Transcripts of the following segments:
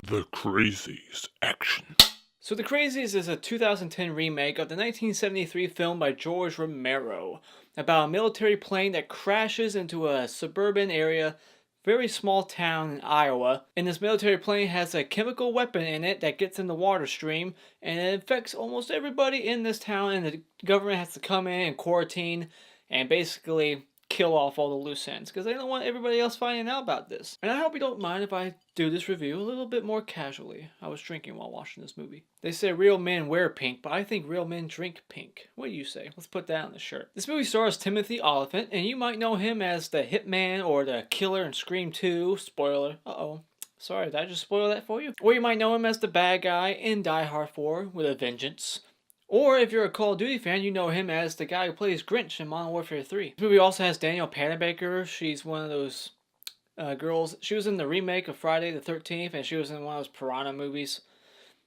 The Crazies action. So The Crazies is a 2010 remake of the 1973 film by George Romero about a military plane that crashes into a suburban area, very small town in Iowa. And this military plane has a chemical weapon in it that gets in the water stream and it infects almost everybody in this town, and the government has to come in and quarantine and basically kill off all the loose ends because they don't want everybody else finding out about this. And I hope you don't mind if I do this review a little bit more casually. I was drinking while watching this movie. They say real men wear pink, but I think real men drink pink. What do you say? Let's put that on the shirt. This movie stars Timothy Olyphant, and you might know him as the hitman or the killer in Scream 2. Spoiler. Uh-oh. Sorry, did I just spoil that for you? Or you might know him as the bad guy in Die Hard 4 with a vengeance. Or if you're a Call of Duty fan, you know him as the guy who plays Grinch in Modern Warfare 3. This movie also has Danielle Pannabaker. She's one of those girls. She was in the remake of Friday the 13th, and she was in one of those Piranha movies.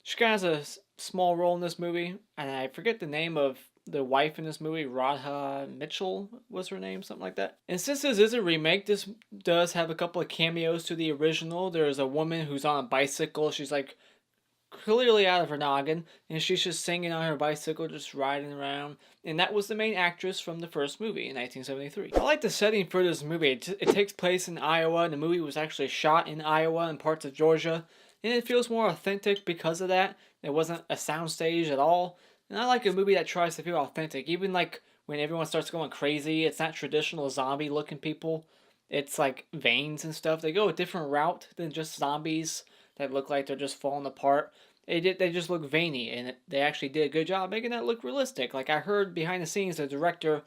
She kind of has a small role in this movie, and I forget the name of the wife in this movie. Radha Mitchell was her name, something like that. And since this is a remake, this does have a couple of cameos to the original. There's a woman who's on a bicycle. She's like clearly out of her noggin, and she's just singing on her bicycle, just riding around. And that was the main actress from the first movie in 1973. I like the setting for this movie. It takes place in Iowa, and the movie was actually shot in Iowa and parts of Georgia, and it feels more authentic because of that. It wasn't a soundstage at all, and I like a movie that tries to feel authentic. Even like when everyone starts going crazy, it's not traditional zombie-looking people. It's like veins and stuff. They go a different route than just zombies that look like they're just falling apart. They just look veiny, and they actually did a good job making that look realistic. Like I heard behind the scenes, the director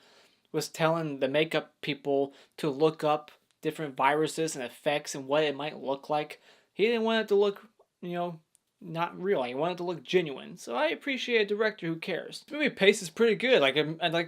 was telling the makeup people to look up different viruses and effects and what it might look like. He didn't want it to look, not real. He wanted it to look genuine. So I appreciate a director who cares. This movie pace is pretty good. Like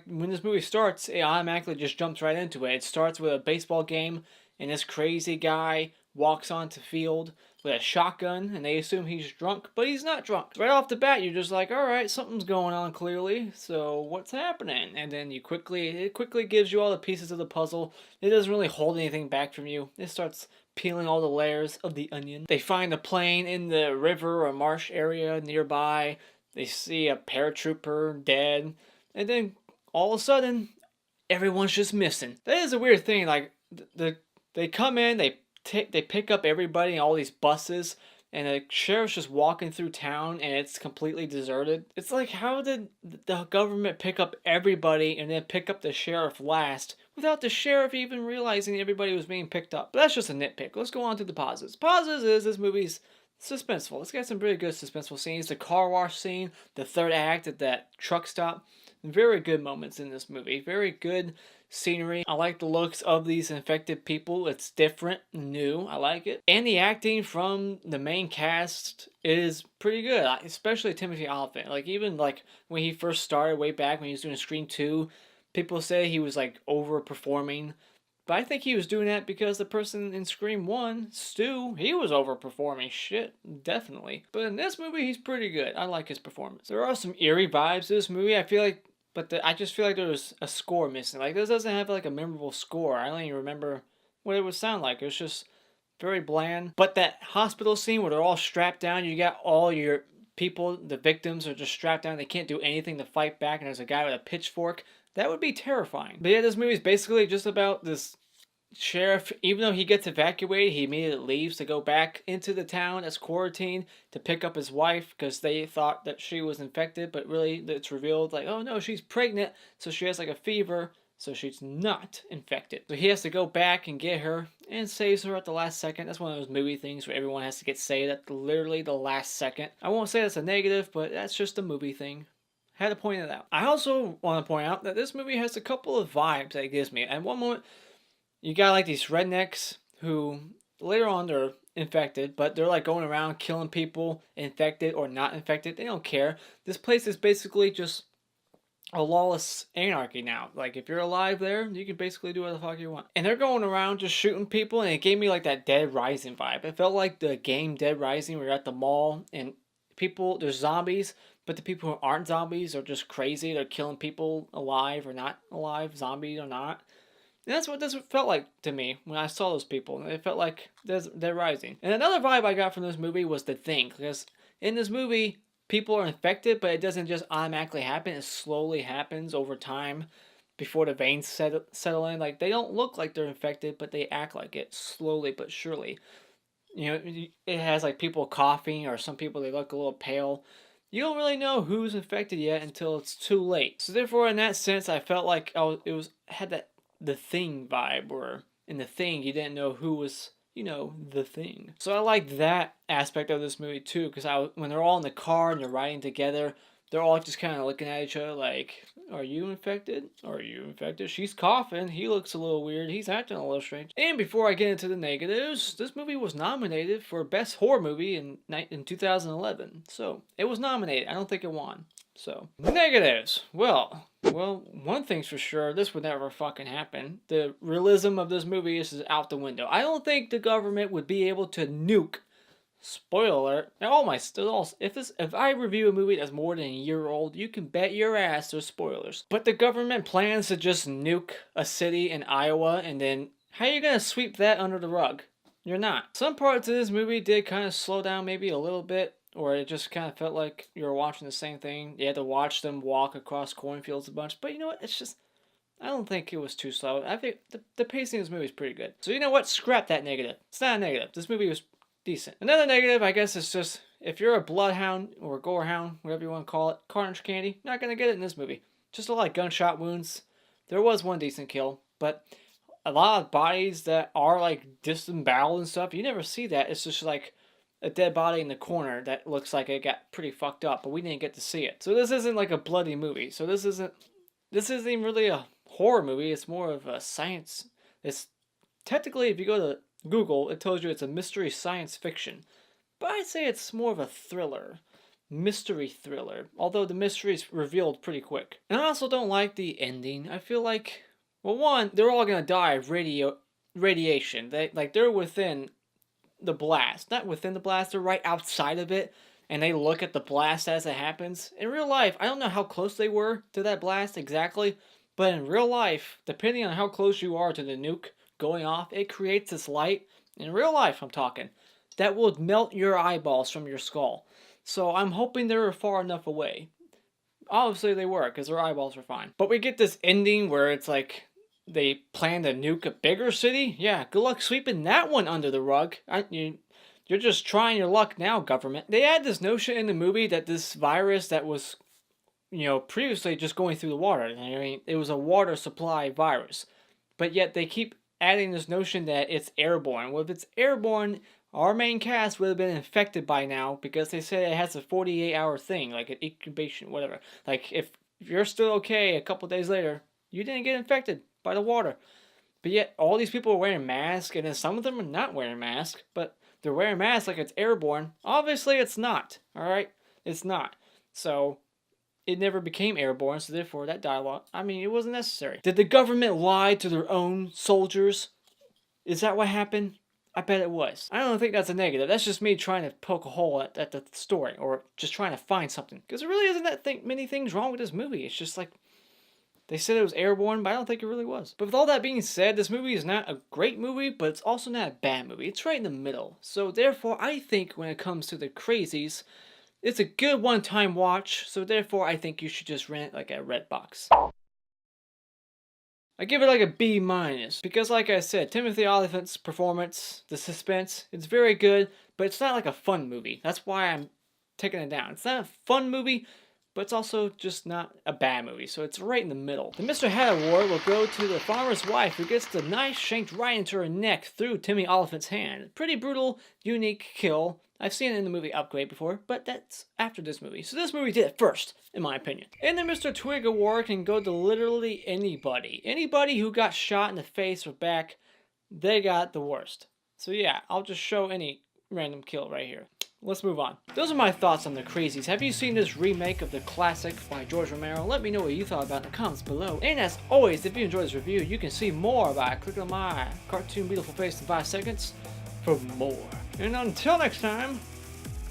when this movie starts, it automatically just jumps right into it. It starts with a baseball game, and this crazy guy walks onto field with a shotgun, and they assume he's drunk, but he's not drunk. Right off the bat, you're just like, all right, something's going on clearly, so what's happening? And then it quickly gives you all the pieces of the puzzle. It doesn't really hold anything back from you. It starts peeling all the layers of the onion. They find a plane in the river or marsh area nearby. They see a paratrooper dead, and then all of a sudden, everyone's just missing. That is a weird thing. Like they come in, they pick up everybody in all these buses, and the sheriff's just walking through town, and it's completely deserted. It's like, how did the government pick up everybody and then pick up the sheriff last without the sheriff even realizing everybody was being picked up? But that's just a nitpick. Let's go on to the positives. Positives is this movie's suspenseful. It's got some pretty good suspenseful scenes. The car wash scene, the third act at that truck stop. Very good moments in this movie. Very good scenery. I like the looks of these infected people. It's different, new. I like it. And the acting from the main cast is pretty good, especially Timothy Olyphant. Like even like when he first started way back when he was doing Scream 2, people say he was like overperforming. But I think he was doing that because the person in Scream 1, Stu, he was overperforming. Shit, definitely. But in this movie, he's pretty good. I like his performance. There are some eerie vibes to this movie. I feel like I just feel like there was a score missing. Like, this doesn't have, like, a memorable score. I don't even remember what it would sound like. It was just very bland. But that hospital scene where they're all strapped down, you got all your people, the victims, are just strapped down. They can't do anything to fight back, and there's a guy with a pitchfork. That would be terrifying. But yeah, this movie is basically just about this sheriff. Even though he gets evacuated, he immediately leaves to go back into the town as quarantine to pick up his wife because they thought that she was infected, but really it's revealed like, oh no, she's pregnant, so she has like a fever, so she's not infected. So he has to go back and get her and saves her at the last second. That's one of those movie things where everyone has to get saved at literally the last second. I won't say that's a negative, but that's just a movie thing. Had to point it out. I also want to point out that this movie has a couple of vibes that it gives me. At one moment, you got like these rednecks who later on they're infected, but they're like going around killing people, infected or not infected. They don't care. This place is basically just a lawless anarchy now. Like if you're alive there, you can basically do what the fuck you want. And they're going around just shooting people, and it gave me like that Dead Rising vibe. It felt like the game Dead Rising where you're at the mall and there's zombies, but the people who aren't zombies are just crazy. They're killing people alive or not alive, zombies or not. And that's what this felt like to me when I saw those people. It felt like they're rising. And another vibe I got from this movie was The Thing. Because in this movie, people are infected, but it doesn't just automatically happen. It slowly happens over time before the veins settle in. Like, they don't look like they're infected, but they act like it slowly but surely. You know, it has like people coughing, or some people, they look a little pale. You don't really know who's infected yet until it's too late. So therefore, in that sense, I felt like had that The Thing vibe, where in The Thing you didn't know who was, the thing. So I like that aspect of this movie too, because when they're all in the car and they're riding together, they're all just kind of looking at each other like, are you infected? Are you infected? She's coughing. He looks a little weird. He's acting a little strange. And before I get into the negatives, this movie was nominated for Best Horror Movie in 2011. So, it was nominated. I don't think it won. So, negatives. Well, one thing's for sure, this would never fucking happen. The realism of this movie is out the window. I don't think the government would be able to nuke. Spoiler alert. If I review a movie that's more than a year old, you can bet your ass there's spoilers. But the government plans to just nuke a city in Iowa, and then how are you gonna sweep that under the rug? You're not. Some parts of this movie did kind of slow down maybe a little bit, or it just kind of felt like you were watching the same thing. You had to watch them walk across cornfields a bunch. But you know what? It's just, I don't think it was too slow. I think the pacing of this movie is pretty good. So you know what? Scrap that negative. It's not a negative. This movie was decent. Another negative, I guess, is just, if you're a bloodhound or a gorehound, whatever you want to call it, carnage candy, not going to get it in this movie. Just a lot of gunshot wounds. There was one decent kill, but a lot of bodies that are like disemboweled and stuff, you never see that. It's just like a dead body in the corner that looks like it got pretty fucked up, but we didn't get to see it. So this isn't like a bloody movie. So this isn't even really a horror movie. It's more of a science. It's technically, if you go to Google, it tells you it's a mystery science fiction. But I'd say it's more of a thriller. Mystery thriller. Although the mystery is revealed pretty quick. And I also don't like the ending. I feel like, well, one, they're all gonna die of radiation. They're within the blast. Not within the blast, they're right outside of it. And they look at the blast as it happens. In real life, I don't know how close they were to that blast exactly. But in real life, depending on how close you are to the nuke going off, it creates this light, in real life I'm talking, that will melt your eyeballs from your skull. So I'm hoping they were far enough away. Obviously they were, because their eyeballs were fine. But we get this ending where it's like, they plan to nuke a bigger city? Yeah, good luck sweeping that one under the rug. You're just trying your luck now, government. They had this notion in the movie that this virus that was, previously just going through the water. I mean, it was a water supply virus. But yet they keep adding this notion that it's airborne. Well, if it's airborne, our main cast would have been infected by now, because they say it has a 48-hour thing, like an incubation, whatever. Like, if you're still okay a couple days later, you didn't get infected by the water. But yet, all these people are wearing masks, and then some of them are not wearing masks, but they're wearing masks like it's airborne. Obviously, it's not, alright? It's not. So, it never became airborne, so therefore that dialogue, it wasn't necessary. Did the government lie to their own soldiers? Is that what happened? I bet it was. I don't think that's a negative. That's just me trying to poke a hole at the story, or just trying to find something. Because there really isn't that many things wrong with this movie. It's just like, they said it was airborne, but I don't think it really was. But with all that being said, this movie is not a great movie, but it's also not a bad movie. It's right in the middle. So therefore, I think when it comes to the Crazies, it's a good one-time watch, so therefore I think you should just rent it like at Redbox. I give it like a B-, because like I said, Timothy Olyphant's performance, the suspense, it's very good, but it's not like a fun movie. That's why I'm taking it down. It's not a fun movie, but it's also just not a bad movie, so it's right in the middle. The Mr. Hat Award will go to the farmer's wife, who gets the knife shanked right into her neck through Timmy Olyphant's hand. Pretty brutal, unique kill. I've seen it in the movie Upgrade before, but that's after this movie. So this movie did it first, in my opinion. And the Mr. Twig Award can go to literally anybody. Anybody who got shot in the face or back, they got the worst. So yeah, I'll just show any random kill right here. Let's move on. Those are my thoughts on the Crazies. Have you seen this remake of the classic by George Romero? Let me know what you thought about in the comments below. And as always, if you enjoyed this review, you can see more by clicking on my cartoon beautiful face in 5 seconds for more. And until next time,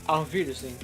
auf Wiedersehen.